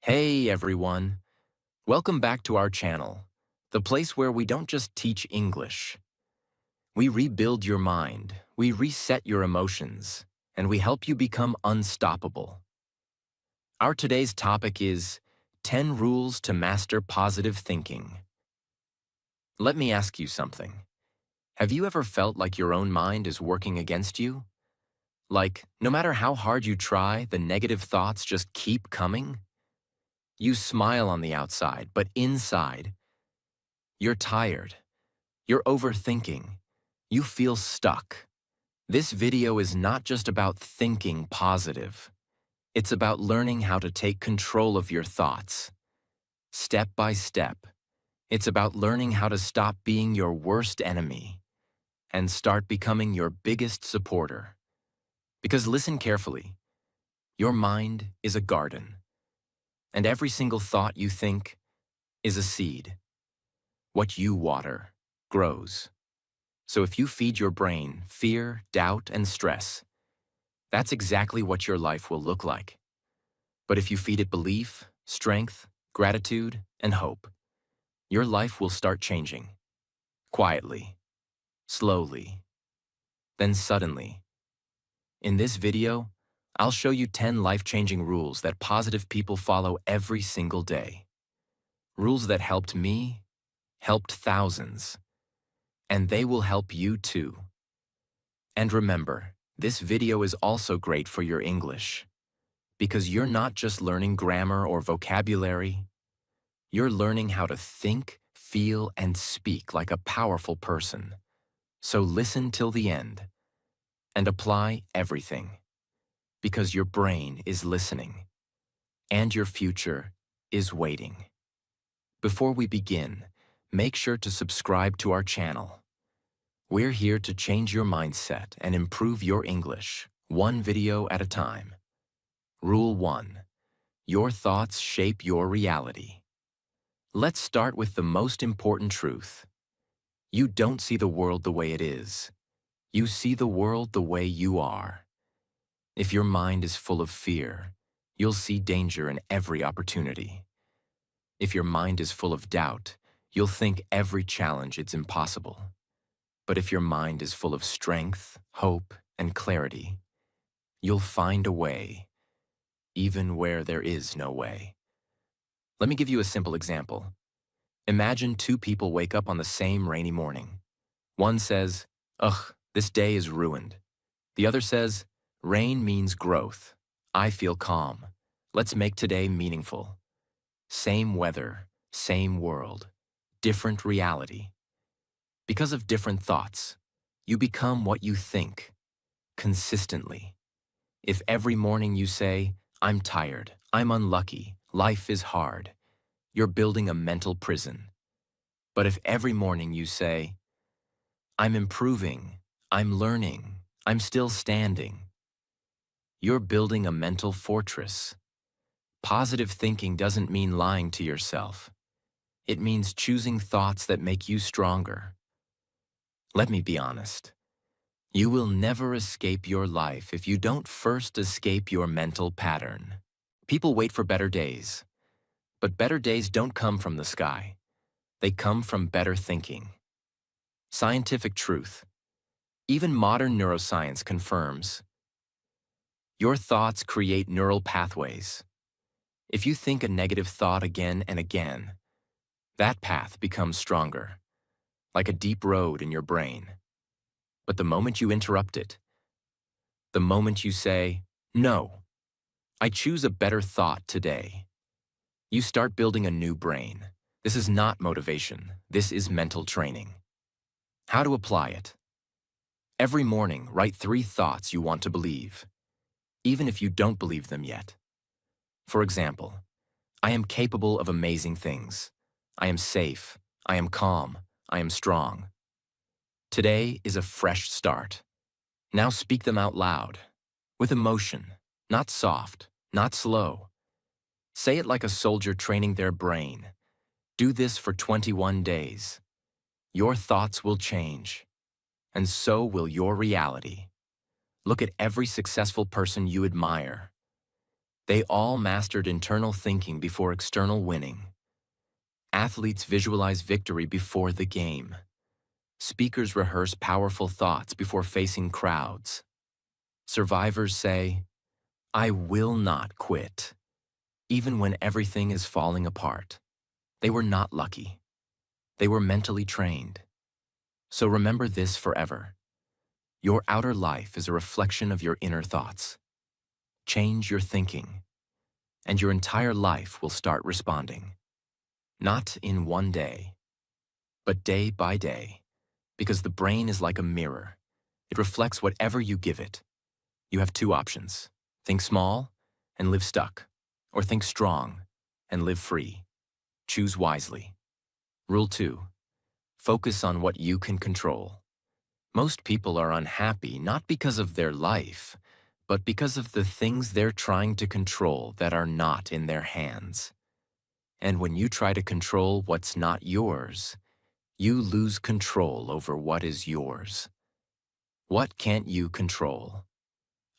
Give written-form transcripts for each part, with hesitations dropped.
Hey everyone, welcome back to our channel, the place where we don't just teach English. We rebuild your mind, we reset your emotions, and we help you become unstoppable. Our today's topic is 10 Rules to Master Positive Thinking. Let me ask you something. Have you ever felt like your own mind is working against you? Like, no matter how hard you try, the negative thoughts just keep coming? You smile on the outside, but inside, you're tired. You're overthinking. You feel stuck. This video is not just about thinking positive. It's about learning how to take control of your thoughts. Step by step. It's about learning how to stop being your worst enemy and start becoming your biggest supporter. Because listen carefully. Your mind is a garden, and every single thought you think is a seed. What you water grows. So if you feed your brain fear, doubt, and stress, that's exactly what your life will look like. But if you feed it belief, strength, gratitude, and hope, your life will start changing. Quietly, slowly, then suddenly. In this video, I'll show you 10 life-changing rules that positive people follow every single day. Rules that helped me, helped thousands, and they will help you too. And remember, this video is also great for your English, because you're not just learning grammar or vocabulary, you're learning how to think, feel, and speak like a powerful person. So listen till the end and apply everything, because your brain is listening and your future is waiting. Before we begin, make sure to subscribe to our channel. We're here to change your mindset and improve your English, one video at a time. Rule 1. Your thoughts shape your reality. Let's start with the most important truth. You don't see the world the way it is. You see the world the way you are. If your mind is full of fear, you'll see danger in every opportunity. If your mind is full of doubt, you'll think every challenge is impossible. But if your mind is full of strength, hope, and clarity, you'll find a way, even where there is no way. Let me give you a simple example. Imagine two people wake up on the same rainy morning. One says, "Ugh, this day is ruined." The other says, "Rain means growth. I feel calm. Let's make today meaningful." Same weather, same world, different reality. Because of different thoughts, you become what you think, consistently. If every morning you say, "I'm tired, I'm unlucky, life is hard," you're building a mental prison. But if every morning you say, "I'm improving, I'm learning, I'm still standing," you're building a mental fortress. Positive thinking doesn't mean lying to yourself. It means choosing thoughts that make you stronger. Let me be honest. You will never escape your life if you don't first escape your mental pattern. People wait for better days, but better days don't come from the sky. They come from better thinking. Scientific truth. Even modern neuroscience confirms your thoughts create neural pathways. If you think a negative thought again and again, that path becomes stronger, like a deep road in your brain. But the moment you interrupt it, the moment you say, "No, I choose a better thought today," you start building a new brain. This is not motivation. This is mental training. How to apply it? Every morning, write 3 thoughts you want to believe, even if you don't believe them yet. For example, I am capable of amazing things. I am safe. I am calm. I am strong. Today is a fresh start. Now speak them out loud, with emotion, not soft, not slow. Say it like a soldier training their brain. Do this for 21 days. Your thoughts will change, and so will your reality. Look at every successful person you admire. They all mastered internal thinking before external winning. Athletes visualize victory before the game. Speakers rehearse powerful thoughts before facing crowds. Survivors say, "I will not quit," even when everything is falling apart. They were not lucky. They were mentally trained. So remember this forever. Your outer life is a reflection of your inner thoughts. Change your thinking, and your entire life will start responding. Not in one day, but day by day, because the brain is like a mirror. It reflects whatever you give it. You have two options: think small and live stuck, or think strong and live free. Choose wisely. Rule 2. Focus on what you can control. Most people are unhappy not because of their life, but because of the things they're trying to control that are not in their hands. And when you try to control what's not yours, you lose control over what is yours. What can't you control?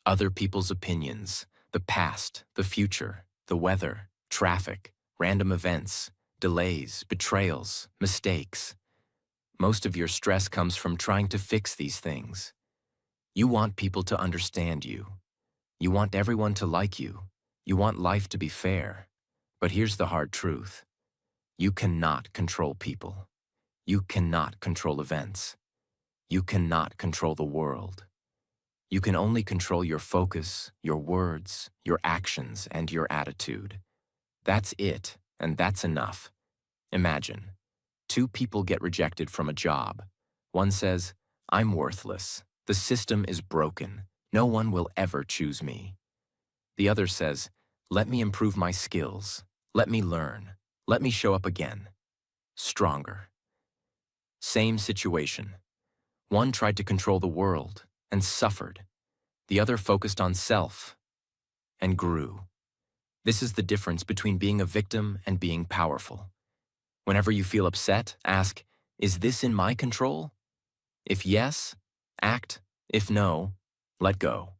Other people's opinions, the past, the future, the weather, traffic, random events, delays, betrayals, mistakes. Most of your stress comes from trying to fix these things. You want people to understand you. You want everyone to like you. You want life to be fair. But here's the hard truth. You cannot control people. You cannot control events. You cannot control the world. You can only control your focus, your words, your actions, and your attitude. That's it, and that's enough. Imagine, two people get rejected from a job. One says, "I'm worthless. The system is broken. No one will ever choose me." The other says, "Let me improve my skills. Let me learn. Let me show up again. Stronger." Same situation. One tried to control the world and suffered. The other focused on self and grew. This is the difference between being a victim and being powerful. Whenever you feel upset, ask, "Is this in my control?" If yes, act. If no, let go.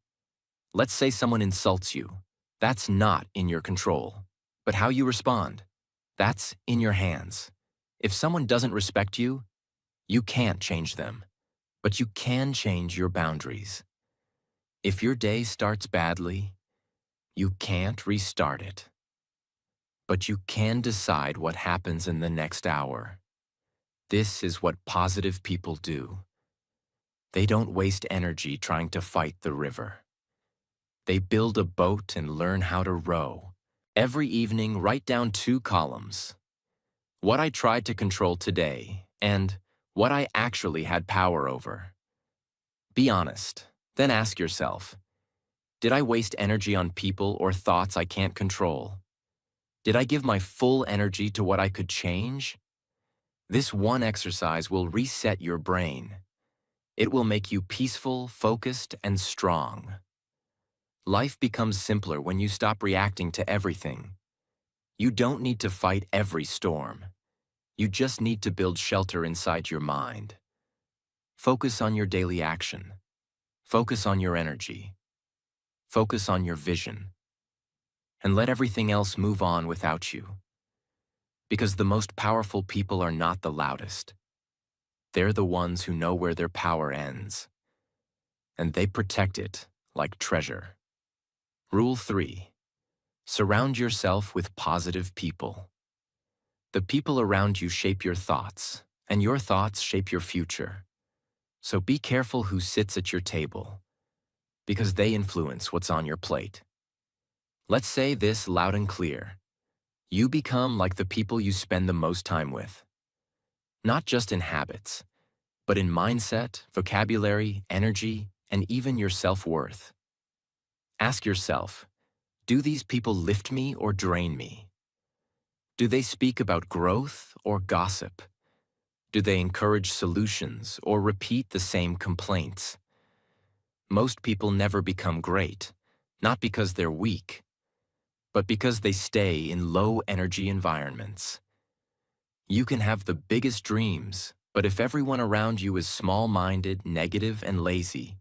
Let's say someone insults you. That's not in your control. But how you respond, that's in your hands. If someone doesn't respect you, you can't change them, but you can change your boundaries. If your day starts badly, you can't restart it. But you can decide what happens in the next hour. This is what positive people do. They don't waste energy trying to fight the river. They build a boat and learn how to row. Every evening, write down 2 columns. What I tried to control today, and what I actually had power over. Be honest, then ask yourself, did I waste energy on people or thoughts I can't control? Did I give my full energy to what I could change? This one exercise will reset your brain. It will make you peaceful, focused, and strong. Life becomes simpler when you stop reacting to everything. You don't need to fight every storm. You just need to build shelter inside your mind. Focus on your daily action. Focus on your energy. Focus on your vision. And let everything else move on without you. Because the most powerful people are not the loudest. They're the ones who know where their power ends. And they protect it like treasure. Rule 3. Surround yourself with positive people. The people around you shape your thoughts, and your thoughts shape your future. So be careful who sits at your table, because they influence what's on your plate. Let's say this loud and clear. You become like the people you spend the most time with. Not just in habits, but in mindset, vocabulary, energy, and even your self-worth. Ask yourself, do these people lift me or drain me? Do they speak about growth or gossip? Do they encourage solutions or repeat the same complaints? Most people never become great, not because they're weak, but because they stay in low-energy environments. You can have the biggest dreams, but if everyone around you is small-minded, negative, and lazy,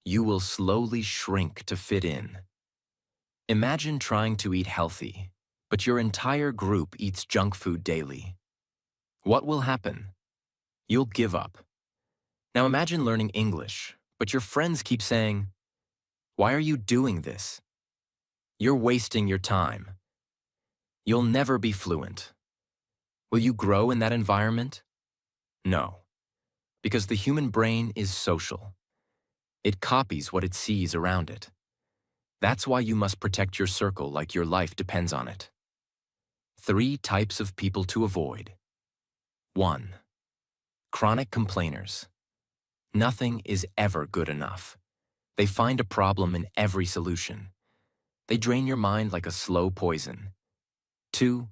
you will slowly shrink to fit in. Imagine trying to eat healthy, but your entire group eats junk food daily. What will happen? You'll give up. Now imagine learning English, but your friends keep saying, "Why are you doing this? You're wasting your time. You'll never be fluent." Will you grow in that environment? No, because the human brain is social. It copies what it sees around it. That's why you must protect your circle like your life depends on it. 3 types of people to avoid. 1. Chronic complainers. Nothing is ever good enough. They find a problem in every solution. They drain your mind like a slow poison. 2.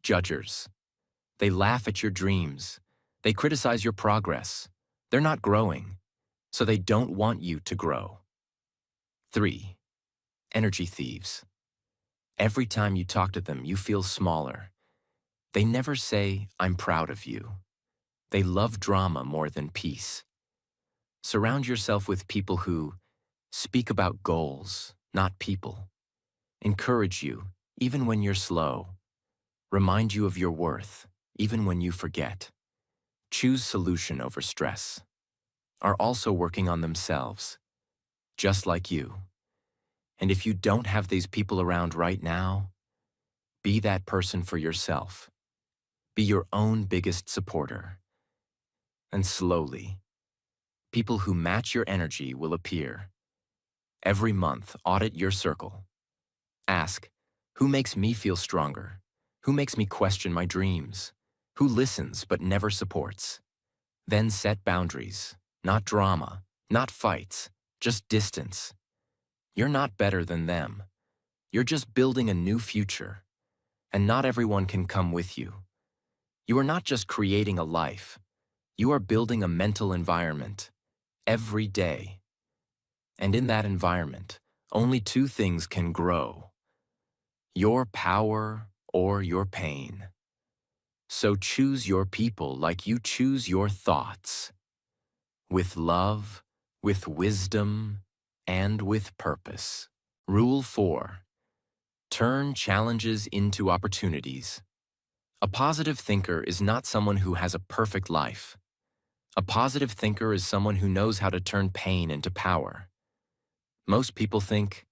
Judgers. They laugh at your dreams. They criticize your progress. They're not growing, so they don't want you to grow. 3. Energy thieves. Every time you talk to them, you feel smaller. They never say, "I'm proud of you." They love drama more than peace. Surround yourself with people who speak about goals, not people. Encourage you, even when you're slow. Remind you of your worth, even when you forget. Choose solution over stress. Are also working on themselves, just like you. And if you don't have these people around right now, be that person for yourself. Be your own biggest supporter. And slowly, people who match your energy will appear. Every month, audit your circle. Ask, who makes me feel stronger? Who makes me question my dreams? Who listens but never supports? Then set boundaries, not drama, not fights, just distance. You're not better than them. You're just building a new future. And not everyone can come with you. You are not just creating a life. You are building a mental environment every day. And in that environment, only 2 things can grow: your power or your pain. So choose your people like you choose your thoughts. With love, with wisdom, and with purpose. Rule 4. Turn challenges into opportunities. A positive thinker is not someone who has a perfect life. A positive thinker is someone who knows how to turn pain into power. Most people think,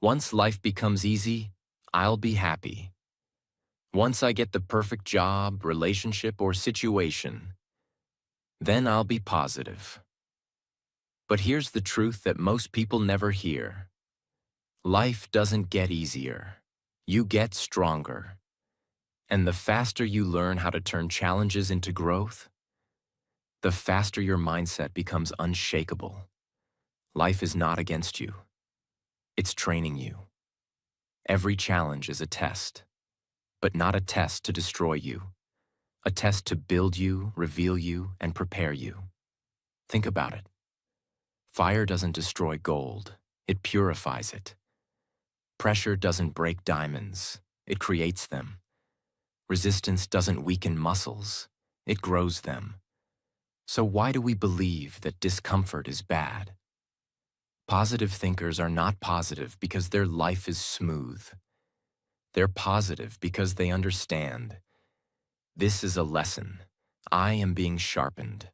once life becomes easy, I'll be happy. Once I get the perfect job, relationship, or situation, then I'll be positive. But here's the truth that most people never hear. Life doesn't get easier. You get stronger. And the faster you learn how to turn challenges into growth, the faster your mindset becomes unshakable. Life is not against you. It's training you. Every challenge is a test, but not a test to destroy you. A test to build you, reveal you, and prepare you. Think about it. Fire doesn't destroy gold. It purifies it. Pressure doesn't break diamonds. It creates them. Resistance doesn't weaken muscles. It grows them. So why do we believe that discomfort is bad? Positive thinkers are not positive because their life is smooth. They're positive because they understand. This is a lesson. I am being sharpened.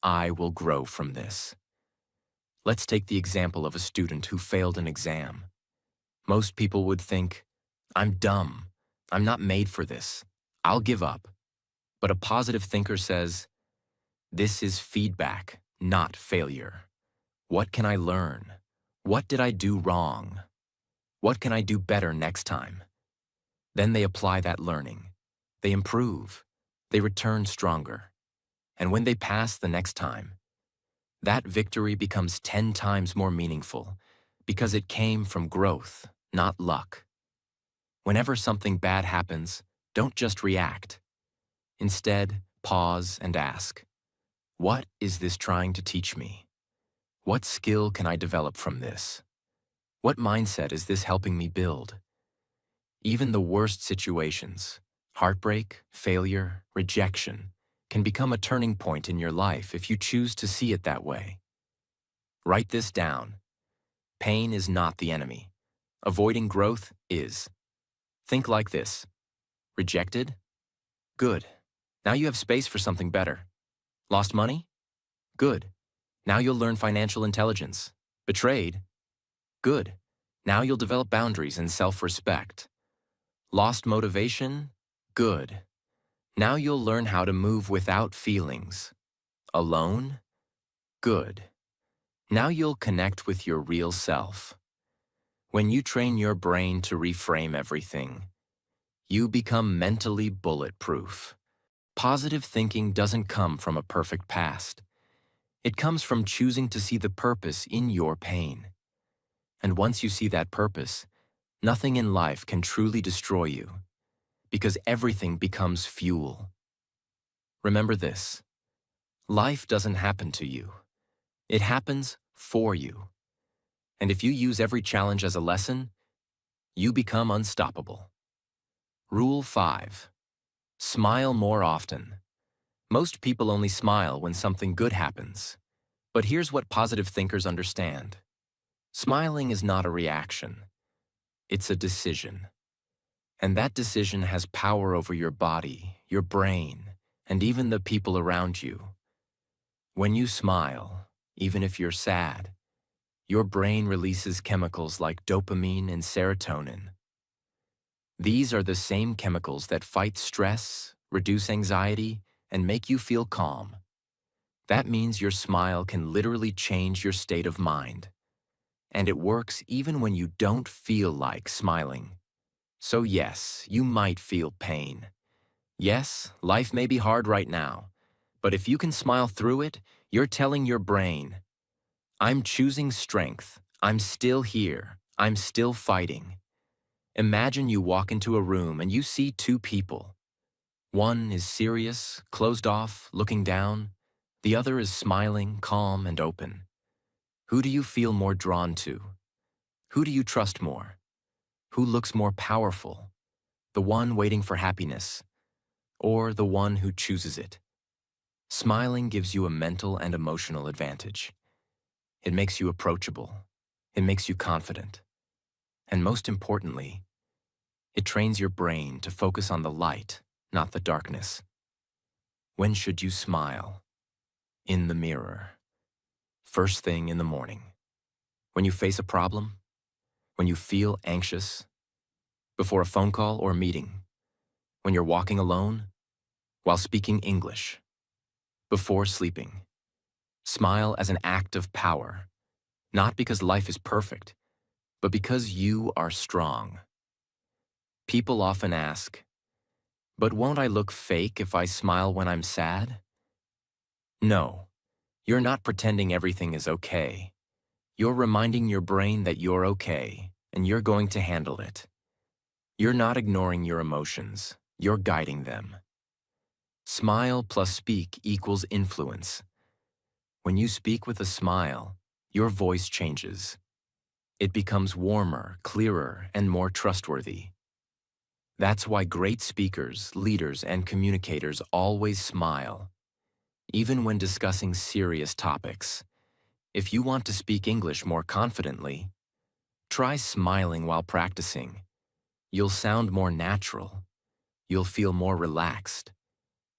I will grow from this. Let's take the example of a student who failed an exam. Most people would think, I'm dumb. I'm not made for this. I'll give up. But a positive thinker says, this is feedback, not failure. What can I learn? What did I do wrong? What can I do better next time? Then they apply that learning. They improve. They return stronger. And when they pass the next time, that victory becomes 10 times more meaningful because it came from growth, not luck. Whenever something bad happens, don't just react. Instead, pause and ask, what is this trying to teach me? What skill can I develop from this? What mindset is this helping me build? Even the worst situations, heartbreak, failure, rejection, can become a turning point in your life if you choose to see it that way. Write this down. Pain is not the enemy. avoiding growth is. Think like this. Rejected? Good. Now you have space for something better. Lost money? Good. Now you'll learn financial intelligence. Betrayed? Good. Now you'll develop boundaries and self-respect. Lost motivation? Good. Now you'll learn how to move without feelings. Alone? Good. Now you'll connect with your real self. When you train your brain to reframe everything, you become mentally bulletproof. Positive thinking doesn't come from a perfect past. It comes from choosing to see the purpose in your pain. And once you see that purpose, nothing in life can truly destroy you, because everything becomes fuel. Remember this: life doesn't happen to you. It happens for you. And if you use every challenge as a lesson, you become unstoppable. Rule 5. Smile more often. Most people only smile when something good happens. But here's what positive thinkers understand. Smiling is not a reaction. It's a decision. And that decision has power over your body, your brain, and even the people around you. When you smile, even if you're sad, your brain releases chemicals like dopamine and serotonin. These are the same chemicals that fight stress, reduce anxiety, and make you feel calm. That means your smile can literally change your state of mind. And it works even when you don't feel like smiling. So yes, you might feel pain. Yes, life may be hard right now. But if you can smile through it, you're telling your brain, I'm choosing strength. I'm still here. I'm still fighting. Imagine you walk into a room and you see two people. One is serious, closed off, looking down. The other is smiling, calm, and open. Who do you feel more drawn to? Who do you trust more? Who looks more powerful? The one waiting for happiness, or the one who chooses it? Smiling gives you a mental and emotional advantage. It makes you approachable. It makes you confident. And most importantly, it trains your brain to focus on the light, not the darkness. When should you smile? In the mirror. First thing in the morning. When you face a problem? When you feel anxious? Before a phone call or meeting? When you're walking alone? While speaking English? Before sleeping? Smile as an act of power, not because life is perfect, but because you are strong. People often ask, but won't I look fake if I smile when I'm sad? No, you're not pretending everything is okay. You're reminding your brain that you're okay, and you're going to handle it. You're not ignoring your emotions, you're guiding them. Smile plus speak equals influence. When you speak with a smile, your voice changes. It becomes warmer, clearer, and more trustworthy. That's why great speakers, leaders, and communicators always smile, even when discussing serious topics. If you want to speak English more confidently, try smiling while practicing. You'll sound more natural. You'll feel more relaxed.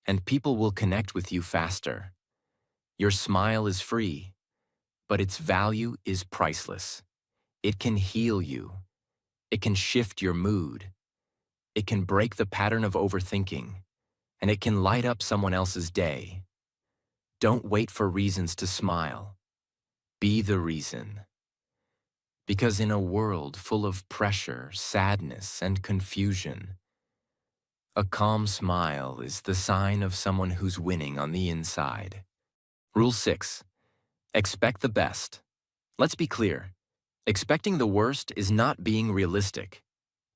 And people will connect with you faster. Your smile is free, but its value is priceless. It can heal you. It can shift your mood. It can break the pattern of overthinking, and it can light up someone else's day. Don't wait for reasons to smile. Be the reason. Because in a world full of pressure, sadness, and confusion, a calm smile is the sign of someone who's winning on the inside. Rule 6. Expect the best. Let's be clear. Expecting the worst is not being realistic.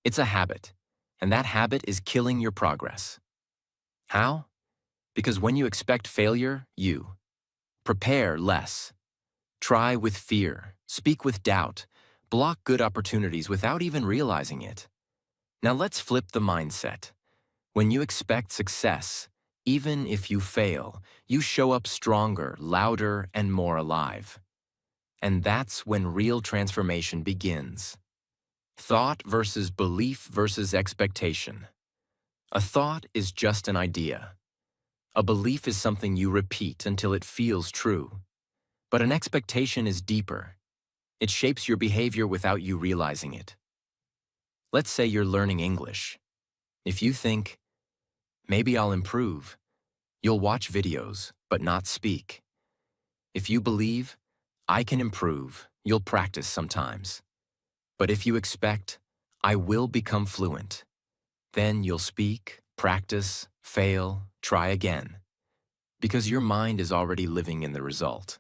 It's a habit, and that habit is killing your progress. How? Because when you expect failure, you prepare less. Try with fear, speak with doubt, block good opportunities without even realizing it. Now let's flip the mindset. When you expect success, even if you fail, you show up stronger, louder, and more alive. And that's when real transformation begins. Thought versus belief versus expectation. A thought is just an idea. A belief is something you repeat until it feels true. But an expectation is deeper. It shapes your behavior without you realizing it. Let's say you're learning English. If you think, maybe I'll improve, you'll watch videos, but not speak. If you believe, I can improve, you'll practice sometimes. But if you expect, I will become fluent, then you'll speak, practice, fail, try again. Because your mind is already living in the result.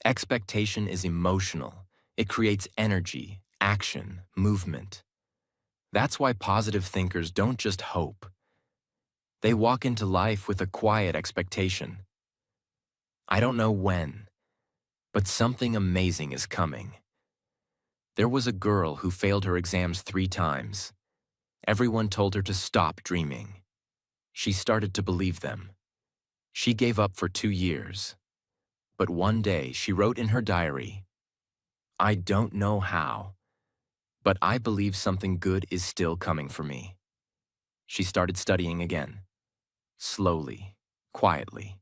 Expectation is emotional. It creates energy, action, movement. That's why positive thinkers don't just hope. They walk into life with a quiet expectation. I don't know when, but something amazing is coming. There was a girl who failed her exams 3 times. Everyone told her to stop dreaming. She started to believe them. She gave up for 2 years. But one day she wrote in her diary, I don't know how, but I believe something good is still coming for me. She started studying again. Slowly, quietly.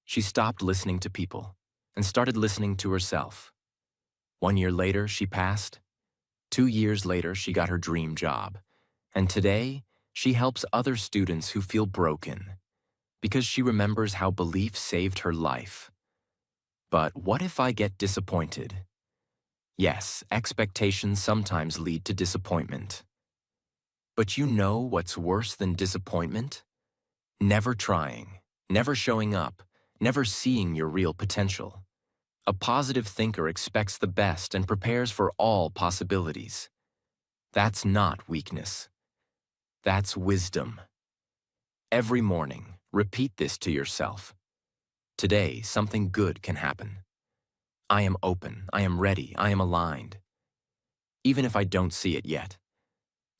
She stopped listening to people and started listening to herself. 1 year later, she passed. 2 years later, she got her dream job. And today, she helps other students who feel broken because she remembers how belief saved her life. But what if I get disappointed? Yes, expectations sometimes lead to disappointment. But you know what's worse than disappointment? Never trying, never showing up, never seeing your real potential. A positive thinker expects the best and prepares for all possibilities. That's not weakness. That's wisdom. Every morning, repeat this to yourself. Today, something good can happen. I am open, I am ready, I am aligned. Even if I don't see it yet,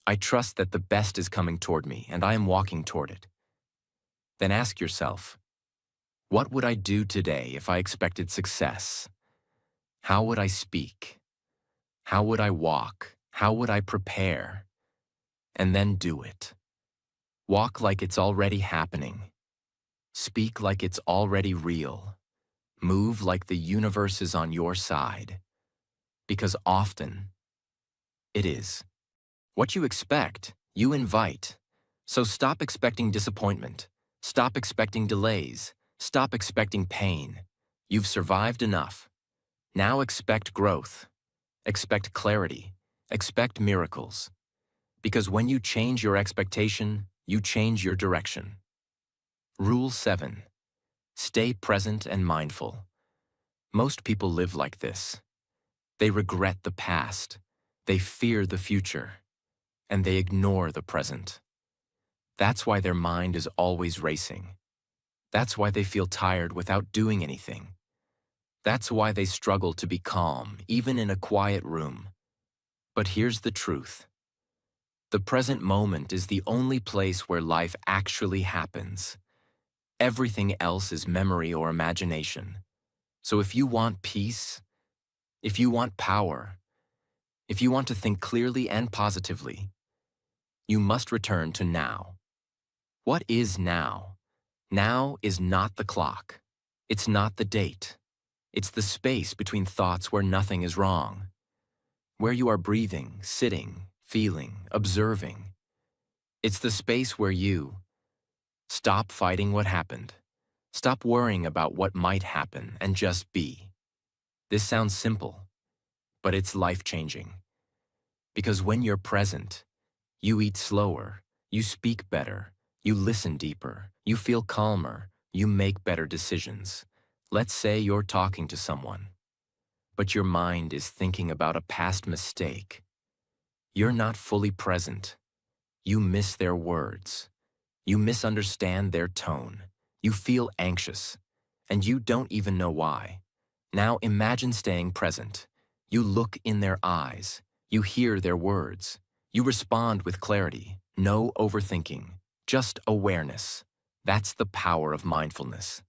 I trust that the best is coming toward me and I am walking toward it. Then ask yourself, what would I do today if I expected success? How would I speak? How would I walk? How would I prepare? And then do it. Walk like it's already happening. Speak like it's already real. Move like the universe is on your side. Because often, it is. What you expect, you invite. So stop expecting disappointment. Stop expecting delays. Stop expecting pain. You've survived enough. Now expect growth. Expect clarity. Expect miracles. Because when you change your expectation, you change your direction. Rule 7. Stay present and mindful. Most people live like this. They regret the past. They fear the future. And they ignore the present. That's why their mind is always racing. That's why they feel tired without doing anything. That's why they struggle to be calm, even in a quiet room. But here's the truth. The present moment is the only place where life actually happens. Everything else is memory or imagination. So if you want peace, if you want power, if you want to think clearly and positively, you must return to now. What is now? Now is not the clock. It's not the date. It's the space between thoughts where nothing is wrong, where you are breathing, sitting, feeling, observing. It's the space where you stop fighting what happened, stop worrying about what might happen, and just be. This sounds simple, but it's life-changing. Because when you're present, you eat slower, you speak better, you listen deeper, you feel calmer, you make better decisions. Let's say you're talking to someone, but your mind is thinking about a past mistake. You're not fully present. You miss their words. You misunderstand their tone. You feel anxious, and you don't even know why. Now imagine staying present. You look in their eyes. You hear their words. You respond with clarity. No overthinking, just awareness. That's the power of mindfulness.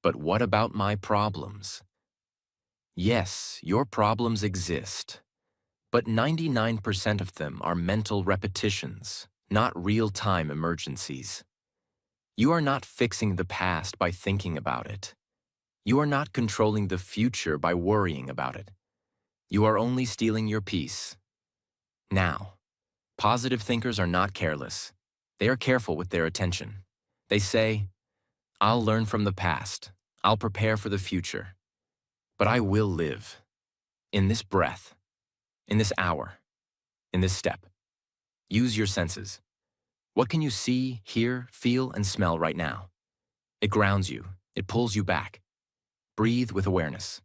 But what about my problems? Yes, your problems exist. But 99% of them are mental repetitions, not real-time emergencies. You are not fixing the past by thinking about it. You are not controlling the future by worrying about it. You are only stealing your peace. Now, positive thinkers are not careless. They are careful with their attention. They say, I'll learn from the past. I'll prepare for the future. But I will live. In this breath. In this hour. In this step. Use your senses. What can you see, hear, feel, and smell right now? It grounds you. It pulls you back. Breathe with awareness.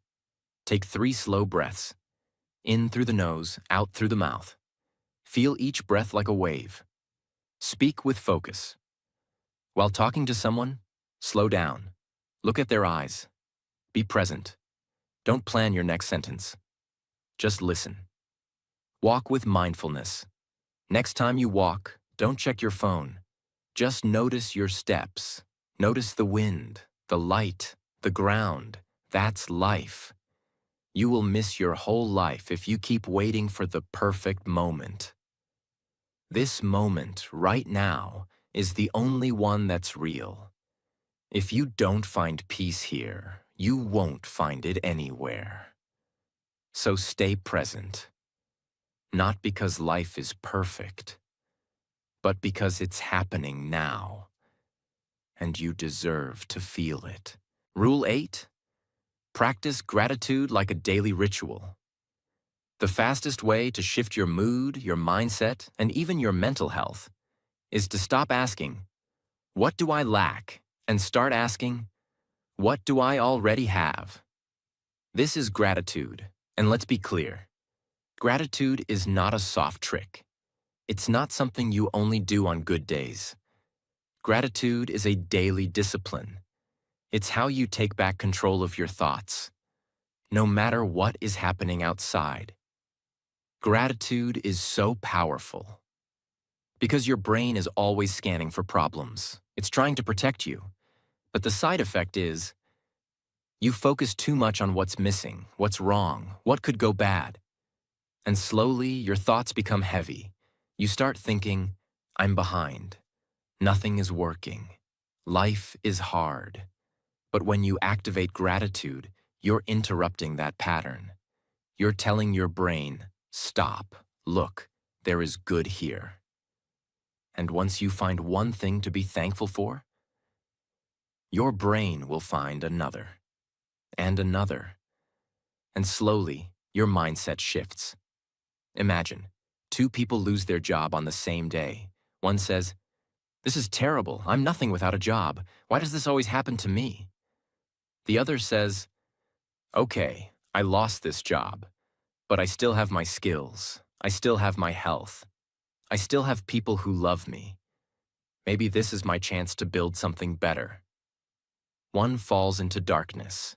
Take 3 slow breaths. In through the nose, out through the mouth. Feel each breath like a wave. Speak with focus. While talking to someone, slow down. Look at their eyes. Be present. Don't plan your next sentence. Just listen. Walk with mindfulness. Next time you walk, don't check your phone. Just notice your steps. Notice the wind, the light, the ground. That's life. You will miss your whole life if you keep waiting for the perfect moment. This moment, right now, is the only one that's real. If you don't find peace here, you won't find it anywhere. So stay present. Not because life is perfect, but because it's happening now, and you deserve to feel it. Rule 8. Practice gratitude like a daily ritual. The fastest way to shift your mood, your mindset, and even your mental health is to stop asking, what do I lack? And start asking, what do I already have? This is gratitude, and let's be clear. Gratitude is not a soft trick. It's not something you only do on good days. Gratitude is a daily discipline. It's how you take back control of your thoughts, no matter what is happening outside. Gratitude is so powerful because your brain is always scanning for problems. It's trying to protect you. But the side effect is you focus too much on what's missing, what's wrong, what could go bad. And slowly, your thoughts become heavy. You start thinking, I'm behind. Nothing is working. Life is hard. But when you activate gratitude, you're interrupting that pattern. You're telling your brain, stop, look, there is good here. And once you find one thing to be thankful for, your brain will find another, and another. And slowly, your mindset shifts. Imagine, 2 people lose their job on the same day. One says, this is terrible. I'm nothing without a job. Why does this always happen to me? The other says, okay, I lost this job, but I still have my skills. I still have my health. I still have people who love me. Maybe this is my chance to build something better. One falls into darkness.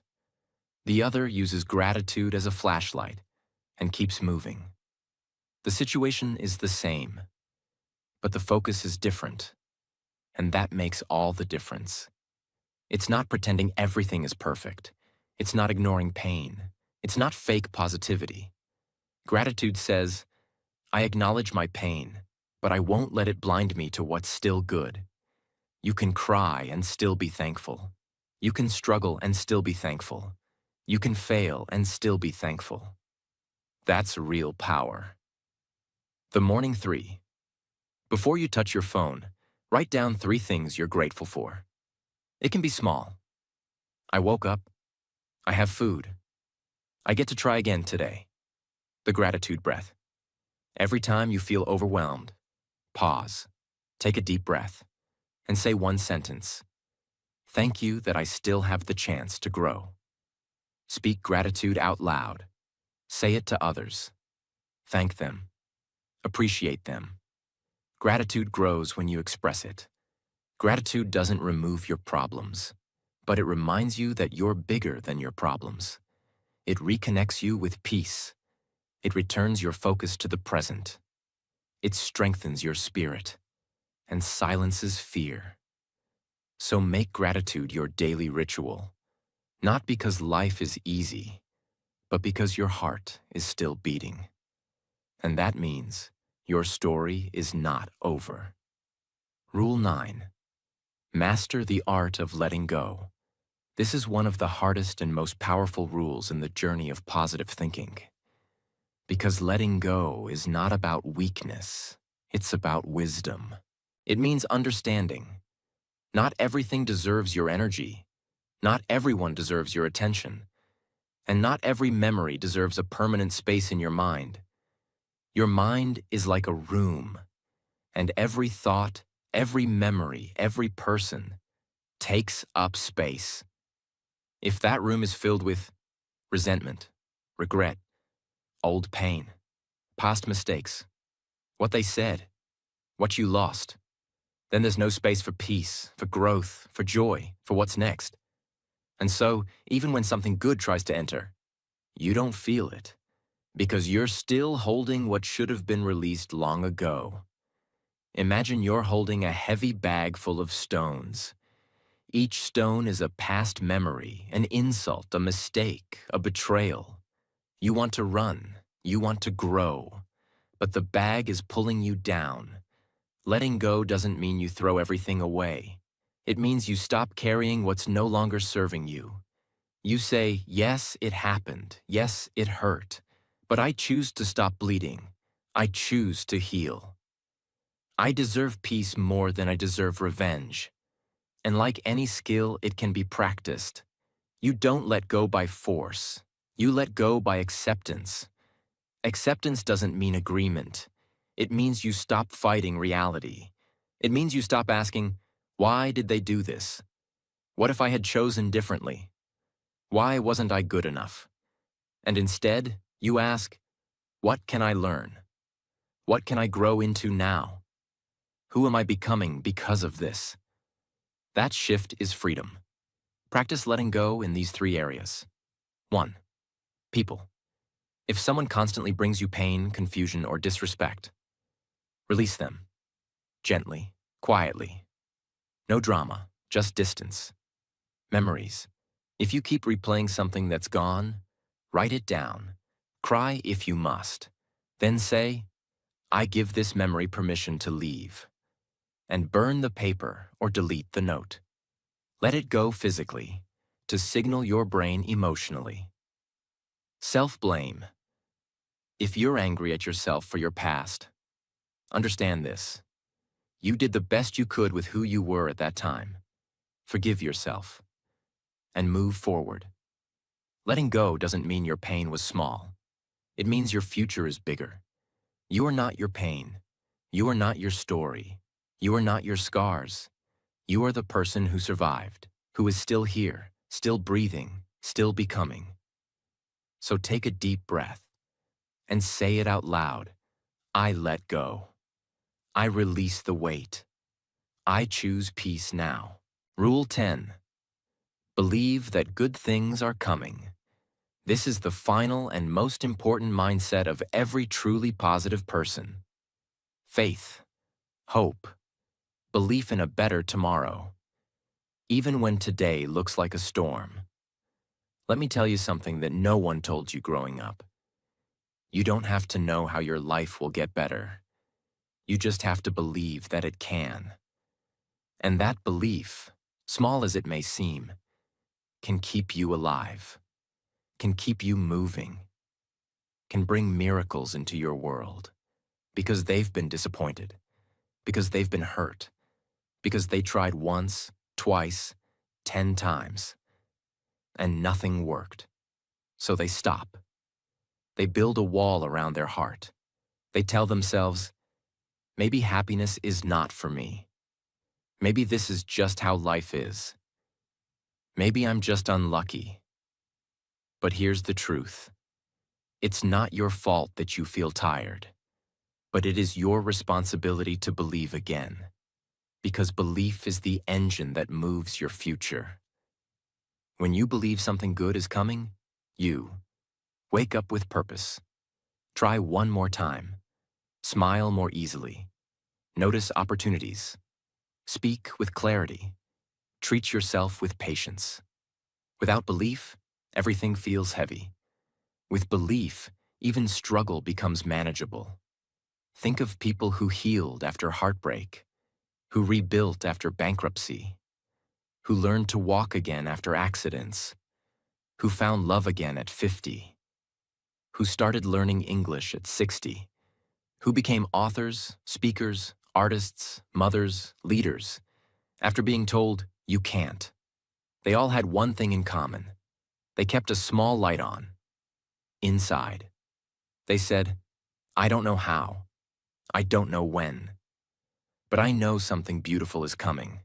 The other uses gratitude as a flashlight and keeps moving. The situation is the same, but the focus is different, and that makes all the difference. It's not pretending everything is perfect. It's not ignoring pain. It's not fake positivity. Gratitude says, I acknowledge my pain, but I won't let it blind me to what's still good. You can cry and still be thankful. You can struggle and still be thankful. You can fail and still be thankful. That's real power. The morning 3. Before you touch your phone, write down 3 things you're grateful for. It can be small. I woke up. I have food. I get to try again today. The gratitude breath. Every time you feel overwhelmed, pause, take a deep breath, and say one sentence. Thank you that I still have the chance to grow. Speak gratitude out loud. Say it to others. Thank them. Appreciate them. Gratitude grows when you express it. Gratitude doesn't remove your problems, but it reminds you that you're bigger than your problems. It reconnects you with peace. It returns your focus to the present. It strengthens your spirit and silences fear. So make gratitude your daily ritual, not because life is easy, but because your heart is still beating. And that means your story is not over. Rule 9. Master the art of letting go. This is one of the hardest and most powerful rules in the journey of positive thinking. Because letting go is not about weakness, it's about wisdom. It means understanding. Not everything deserves your energy. Not everyone deserves your attention. And not every memory deserves a permanent space in your mind. Your mind is like a room, and every thought, every memory, every person takes up space. If that room is filled with resentment, regret, old pain, past mistakes, what they said, what you lost, then there's no space for peace, for growth, for joy, for what's next. And so, even when something good tries to enter, you don't feel it, because you're still holding what should have been released long ago. Imagine you're holding a heavy bag full of stones. Each stone is a past memory, an insult, a mistake, a betrayal. You want to run, you want to grow, but the bag is pulling you down. Letting go doesn't mean you throw everything away. It means you stop carrying what's no longer serving you. You say, yes, it happened. Yes, it hurt. But I choose to stop bleeding. I choose to heal. I deserve peace more than I deserve revenge. And like any skill, it can be practiced. You don't let go by force. You let go by acceptance. Acceptance doesn't mean agreement. It means you stop fighting reality. It means you stop asking, why did they do this? What if I had chosen differently? Why wasn't I good enough? And instead, you ask, what can I learn? What can I grow into now? Who am I becoming because of this? That shift is freedom. Practice letting go in these 3 areas. 1. People. If someone constantly brings you pain, confusion, or disrespect, release them. Gently, quietly. No drama, just distance. Memories. If you keep replaying something that's gone, write it down. Cry if you must. Then say, I give this memory permission to leave. And burn the paper or delete the note. Let it go physically, to signal your brain emotionally. Self-blame. If you're angry at yourself for your past, understand this. You did the best you could with who you were at that time. Forgive yourself. And move forward. Letting go doesn't mean your pain was small. It means your future is bigger. You are not your pain. You are not your story. You are not your scars. You are the person who survived, who is still here, still breathing, still becoming. So take a deep breath and say it out loud. I let go. I release the weight. I choose peace now. Rule 10. Believe that good things are coming. This is the final and most important mindset of every truly positive person. Faith, hope, belief in a better tomorrow, even when today looks like a storm. Let me tell you something that no one told you growing up. You don't have to know how your life will get better. You just have to believe that it can. And that belief, small as it may seem, can keep you alive, can keep you moving, can bring miracles into your world, because they've been disappointed, because they've been hurt, because they tried once, twice, 10 times, and nothing worked. So they stop. They build a wall around their heart. They tell themselves, maybe happiness is not for me. Maybe this is just how life is. Maybe I'm just unlucky. But here's the truth. It's not your fault that you feel tired, but it is your responsibility to believe again, because belief is the engine that moves your future. When you believe something good is coming, you wake up with purpose. Try one more time. Smile more easily. Notice opportunities. Speak with clarity. Treat yourself with patience. Without belief, everything feels heavy. With belief, even struggle becomes manageable. Think of people who healed after heartbreak, who rebuilt after bankruptcy, who learned to walk again after accidents, who found love again at 50, who started learning English at 60, who became authors, speakers, artists, mothers, leaders, after being told, "You can't." They all had one thing in common. They kept a small light on, inside. They said, "I don't know how. I don't know when. But I know something beautiful is coming."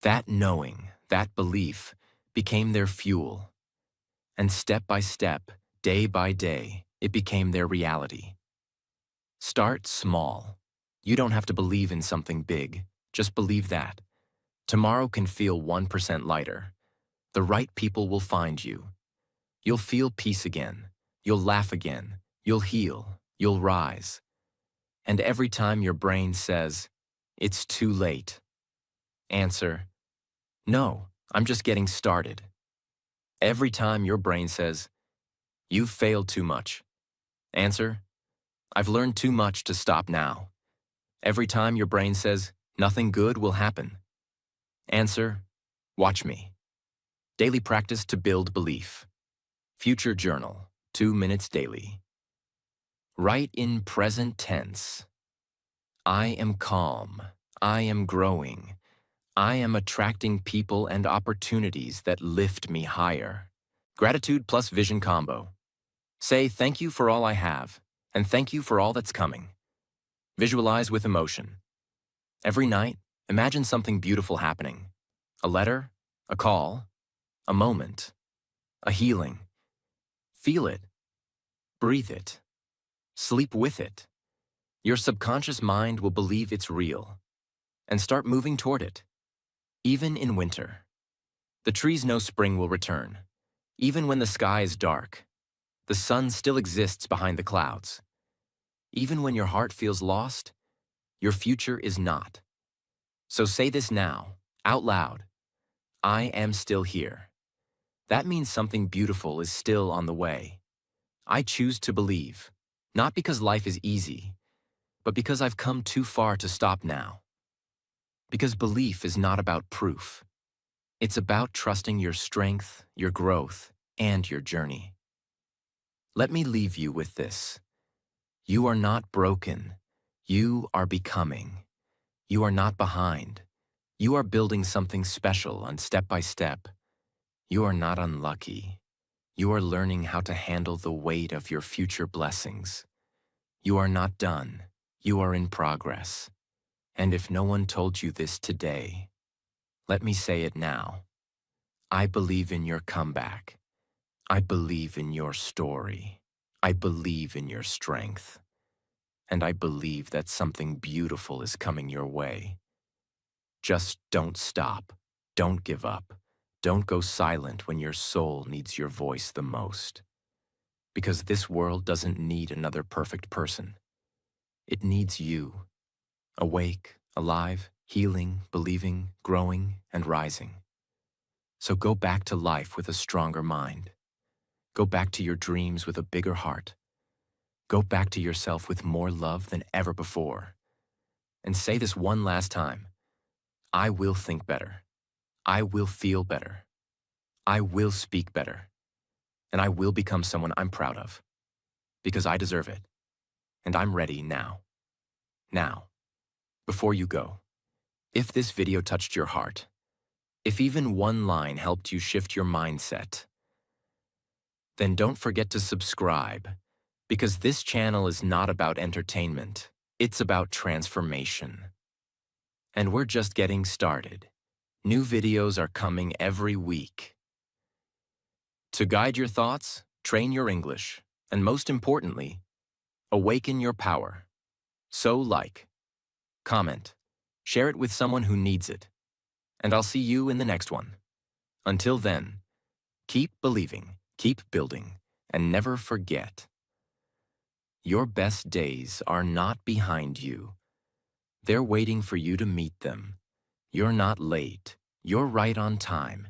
That knowing, that belief, became their fuel. And step by step, day by day, it became their reality. Start small. You don't have to believe in something big. Just believe that. Tomorrow can feel 1% lighter. The right people will find you. You'll feel peace again. You'll laugh again. You'll heal. You'll rise. And every time your brain says, "It's too late," answer, "No, I'm just getting started." Every time your brain says, "You've failed too much," answer, "I've learned too much to stop now." Every time your brain says, "Nothing good will happen," answer, "Watch me." Daily practice to build belief. Future journal, 2 minutes daily. Write in present tense. I am calm. I am growing. I am attracting people and opportunities that lift me higher. Gratitude plus vision combo. Say thank you for all I have, and thank you for all that's coming. Visualize with emotion. Every night, imagine something beautiful happening. A letter, a call, a moment, a healing. Feel it. Breathe it. Sleep with it. Your subconscious mind will believe it's real and start moving toward it. Even in winter. The trees know spring will return. Even when the sky is dark, the sun still exists behind the clouds. Even when your heart feels lost, your future is not. So say this now, out loud. I am still here. That means something beautiful is still on the way. I choose to believe, not because life is easy, but because I've come too far to stop now. Because belief is not about proof. It's about trusting your strength, your growth, and your journey. Let me leave you with this. You are not broken. You are becoming. You are not behind. You are building something special on step by step. You are not unlucky. You are learning how to handle the weight of your future blessings. You are not done. You are in progress. And if no one told you this today, let me say it now. I believe in your comeback. I believe in your story. I believe in your strength. And I believe that something beautiful is coming your way. Just don't stop. Don't give up. Don't go silent when your soul needs your voice the most. Because this world doesn't need another perfect person. It needs you. Awake, alive, healing, believing, growing, and rising. So go back to life with a stronger mind. Go back to your dreams with a bigger heart. Go back to yourself with more love than ever before. And say this one last time. I will think better. I will feel better. I will speak better. And I will become someone I'm proud of. Because I deserve it. And I'm ready now. Now. Before you go, if this video touched your heart, if even one line helped you shift your mindset, then don't forget to subscribe, because this channel is not about entertainment, it's about transformation. And we're just getting started. New videos are coming every week. To guide your thoughts, train your English, and most importantly, awaken your power. So like, comment, share it with someone who needs it, and I'll see you in the next one. Until then, keep believing, keep building, and never forget. Your best days are not behind you. They're waiting for you to meet them. You're not late. You're right on time.